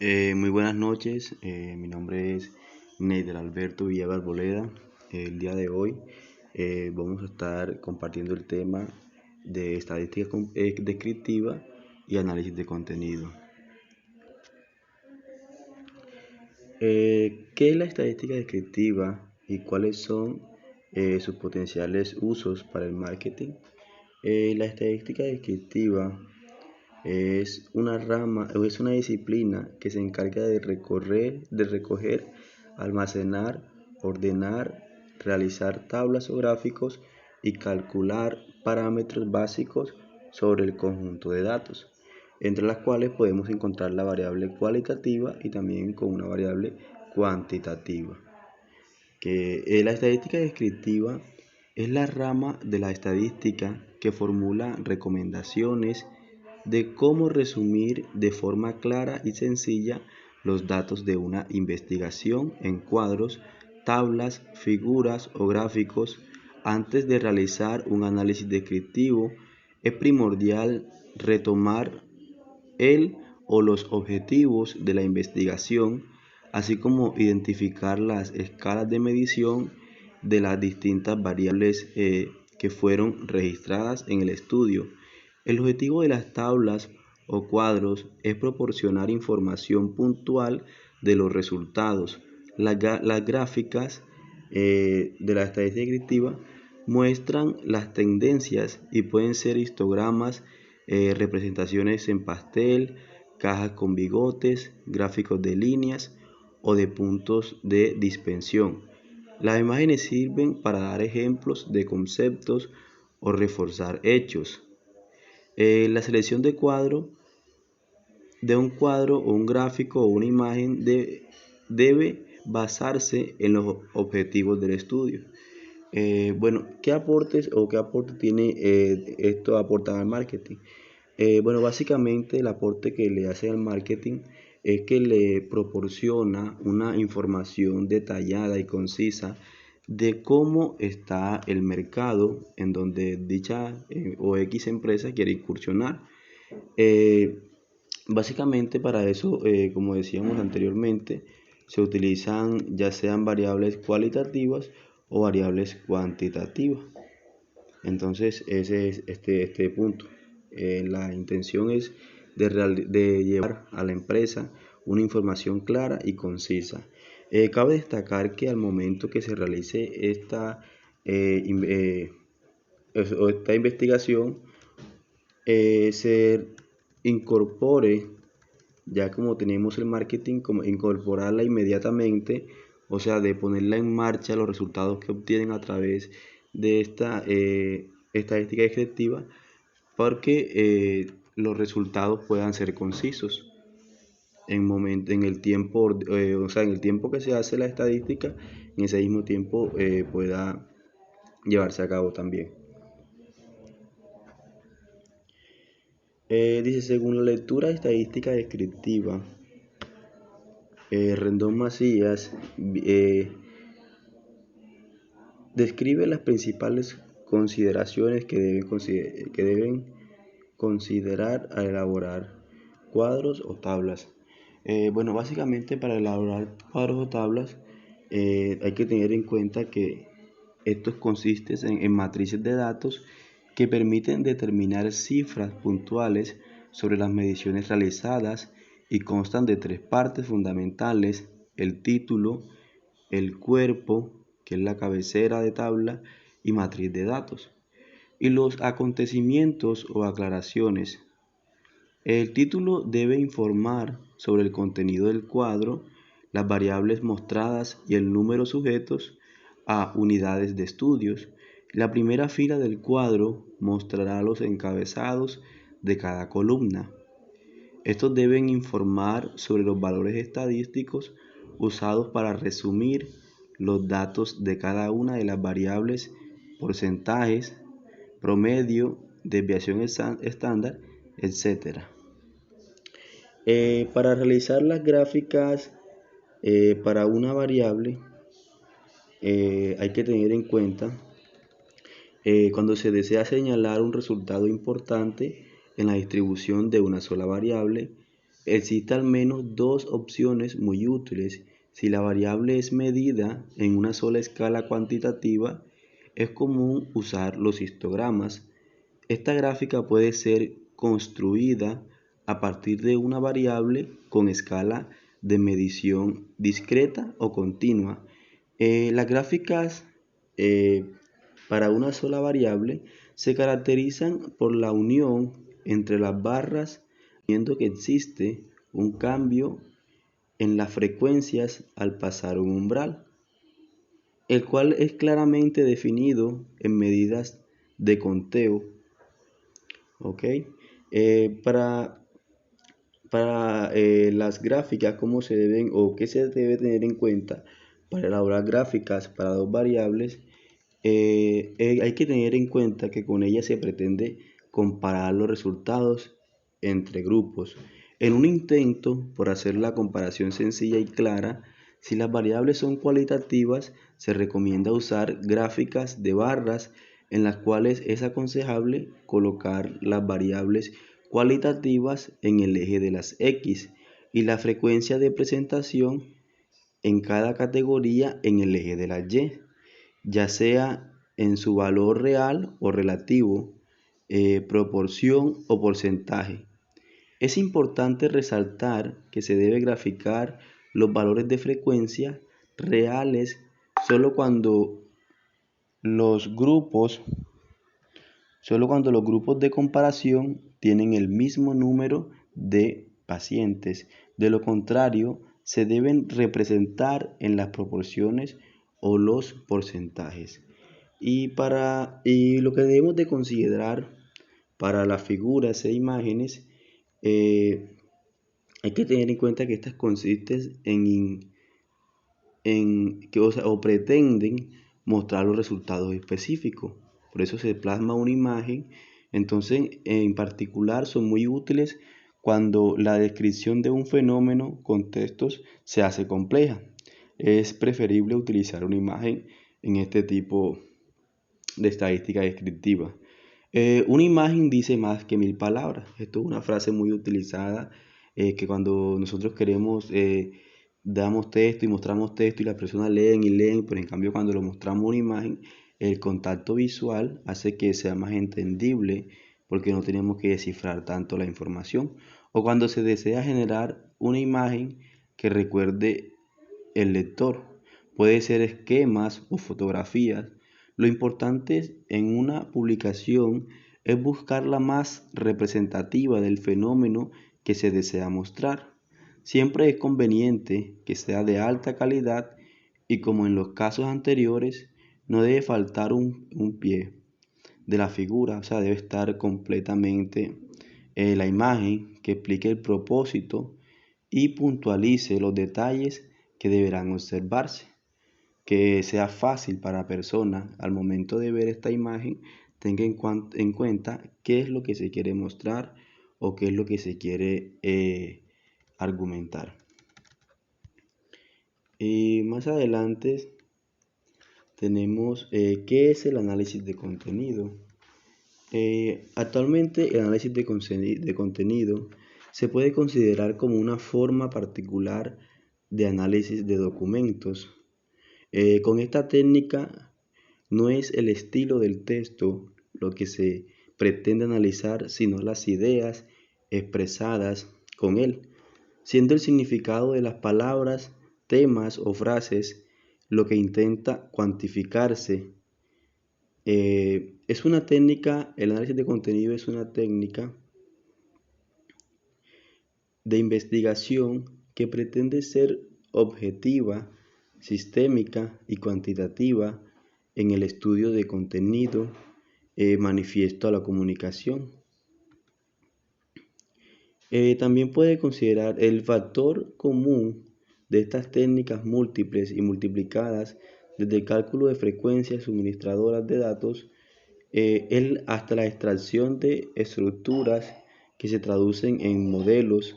Muy buenas noches, mi nombre es Neider Alberto Villegas Arboleda. El día de hoy vamos a estar compartiendo el tema de estadística descriptiva y análisis de contenido. ¿Qué es la estadística descriptiva y cuáles son sus potenciales usos para el marketing? La estadística descriptiva es una rama o es una disciplina que se encarga de recoger, almacenar, ordenar, realizar tablas o gráficos y calcular parámetros básicos sobre el conjunto de datos, entre las cuales podemos encontrar la variable cualitativa y también con una variable cuantitativa. La estadística descriptiva es la rama de la estadística que formula recomendaciones de cómo resumir de forma clara y sencilla los datos de una investigación en cuadros, tablas, figuras o gráficos. Antes de realizar un análisis descriptivo, es primordial retomar el o los objetivos de la investigación, así como identificar las escalas de medición de las distintas variables que fueron registradas en el estudio. El objetivo de las tablas o cuadros es proporcionar información puntual de los resultados. Las gráficas de la estadística descriptiva muestran las tendencias y pueden ser histogramas, representaciones en pastel, cajas con bigotes, gráficos de líneas o de puntos de dispersión. Las imágenes sirven para dar ejemplos de conceptos o reforzar hechos. La selección de un cuadro o un gráfico o una imagen debe basarse en los objetivos del estudio. ¿Qué aportes o qué aporte tiene esto aportar al marketing? Básicamente el aporte que le hace al marketing es que le proporciona una información detallada y concisa de cómo está el mercado en donde dicha o X empresa quiere incursionar. Eh, Básicamente para eso, como decíamos anteriormente, se utilizan ya sean variables cualitativas o variables cuantitativas. Entonces ese es este punto. La intención es de llevar a la empresa una información clara y concisa. Cabe destacar que al momento que se realice esta investigación, se incorpore, ya como tenemos el marketing, como incorporarla inmediatamente, o sea, de ponerla en marcha, los resultados que obtienen a través de esta estadística descriptiva, porque los resultados puedan ser concisos en el tiempo, en el tiempo que se hace la estadística, en ese mismo tiempo pueda llevarse a cabo también. Dice, según la lectura estadística descriptiva, Rendón Macías describe las principales consideraciones que deben considerar al elaborar cuadros o tablas. Básicamente para elaborar cuadros o tablas hay que tener en cuenta que estos consisten en matrices de datos que permiten determinar cifras puntuales sobre las mediciones realizadas y constan de tres partes fundamentales: el título, el cuerpo, que es la cabecera de tabla, y matriz de datos, y los acontecimientos o aclaraciones. El título debe informar sobre el contenido del cuadro, las variables mostradas y el número sujetos a unidades de estudios. La primera fila del cuadro mostrará los encabezados de cada columna. Estos deben informar sobre los valores estadísticos usados para resumir los datos de cada una de las variables: porcentajes, promedio, desviación estándar, etc. Para realizar las gráficas para una variable, hay que tener en cuenta cuando se desea señalar un resultado importante en la distribución de una sola variable, existen al menos dos opciones muy útiles. Si la variable es medida en una sola escala cuantitativa, es común usar los histogramas. Esta gráfica puede ser construida a partir de una variable con escala de medición discreta o continua. Las gráficas para una sola variable se caracterizan por la unión entre las barras, viendo que existe un cambio en las frecuencias al pasar un umbral, el cual es claramente definido en medidas de conteo. ¿Ok? Eh, para las gráficas, ¿cómo se deben o qué se debe tener en cuenta para elaborar gráficas para dos variables? Hay que tener en cuenta que con ellas se pretende comparar los resultados entre grupos. En un intento por hacer la comparación sencilla y clara, si las variables son cualitativas, se recomienda usar gráficas de barras en las cuales es aconsejable colocar las variables cualitativas en el eje de las X y la frecuencia de presentación en cada categoría en el eje de las Y, ya sea en su valor real o relativo, proporción o porcentaje. Es importante resaltar que se debe graficar los valores de frecuencia reales solo cuando los grupos de comparación tienen el mismo número de pacientes. De lo contrario, se deben representar en las proporciones o los porcentajes. Y lo que debemos de considerar para las figuras e imágenes, hay que tener en cuenta que estas consisten o pretenden mostrar los resultados específicos. Por eso se plasma una imagen. Entonces, en particular, son muy útiles cuando la descripción de un fenómeno con textos se hace compleja. Es preferible utilizar una imagen en este tipo de estadística descriptiva. Una imagen dice más que 1000 palabras. Esto es una frase muy utilizada, que cuando nosotros queremos, damos texto y mostramos texto y las personas leen y leen, pero en cambio cuando lo mostramos una imagen, el contacto visual hace que sea más entendible porque no tenemos que descifrar tanto la información. O cuando se desea generar una imagen que recuerde el lector, puede ser esquemas o fotografías. Lo importante en una publicación es buscar la más representativa del fenómeno que se desea mostrar. Siempre es conveniente que sea de alta calidad y, como en los casos anteriores, no debe faltar un pie de la figura, o sea, debe estar completamente la imagen que explique el propósito y puntualice los detalles que deberán observarse, que sea fácil para la persona al momento de ver esta imagen tenga en cuenta qué es lo que se quiere mostrar o qué es lo que se quiere argumentar. Y más adelante tenemos qué es el análisis de contenido. Actualmente el análisis de contenido se puede considerar como una forma particular de análisis de documentos. Con esta técnica no es el estilo del texto lo que se pretende analizar, sino las ideas expresadas con él, siendo el significado de las palabras, temas o frases lo que intenta cuantificarse. Es una técnica, el análisis de contenido es una técnica de investigación que pretende ser objetiva, sistémica y cuantitativa en el estudio de contenido manifiesto a la comunicación. También puede considerar el factor común de estas técnicas múltiples y multiplicadas desde el cálculo de frecuencias suministradoras de datos hasta la extracción de estructuras que se traducen en modelos.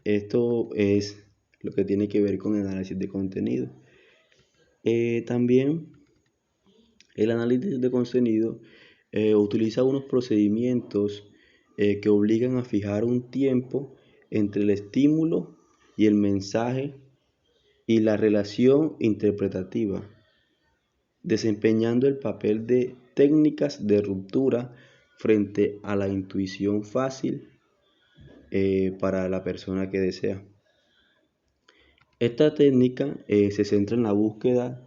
Esto es lo que tiene que ver con el análisis de contenido. También el análisis de contenido utiliza unos procedimientos que obligan a fijar un tiempo entre el estímulo y el mensaje y la relación interpretativa, desempeñando el papel de técnicas de ruptura frente a la intuición fácil para la persona que desea. Esta técnica se centra en la búsqueda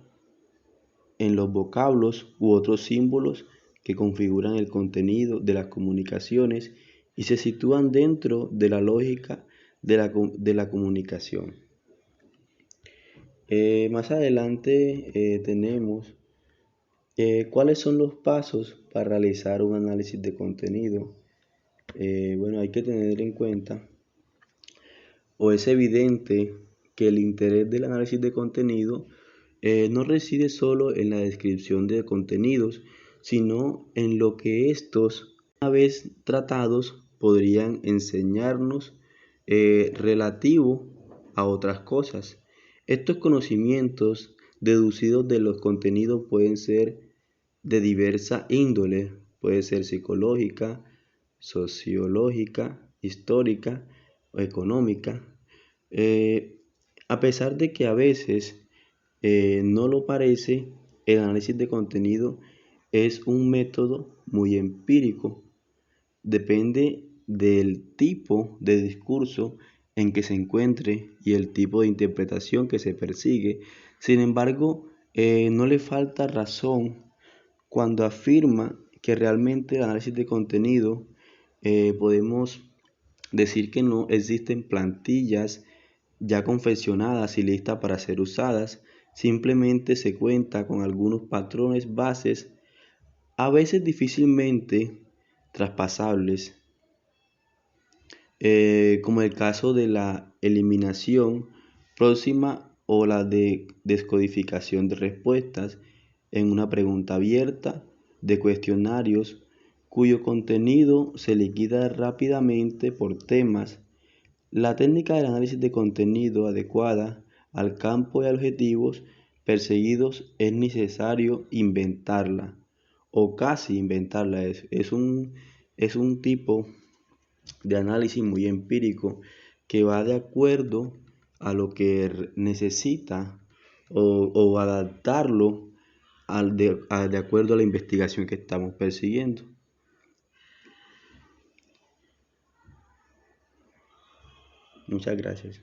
en los vocablos u otros símbolos que configuran el contenido de las comunicaciones y se sitúan dentro de la lógica de la comunicación. Más adelante tenemos cuáles son los pasos para realizar un análisis de contenido. Bueno, hay que tener en cuenta, o es evidente, que el interés del análisis de contenido no reside solo en la descripción de contenidos, sino en lo que estos, una vez tratados, podrían enseñarnos relativo a otras cosas. Estos conocimientos deducidos de los contenidos pueden ser de diversa índole, puede ser psicológica, sociológica, histórica o económica. A pesar de que a veces no lo parece, el análisis de contenido es un método muy empírico. Depende del tipo de discurso en que se encuentre y el tipo de interpretación que se persigue. Sin embargo, no le falta razón cuando afirma que realmente el análisis de contenido podemos decir que no existen plantillas ya confeccionadas y listas para ser usadas, simplemente se cuenta con algunos patrones bases, a veces difícilmente traspasables, como el caso de la eliminación próxima o la de descodificación de respuestas en una pregunta abierta, de cuestionarios cuyo contenido se liquida rápidamente por temas. La técnica del análisis de contenido adecuada al campo de objetivos perseguidos es necesario inventarla o casi inventarla. Es un tipo de análisis muy empírico que va de acuerdo a lo que necesita o adaptarlo de acuerdo a la investigación que estamos persiguiendo. Muchas gracias.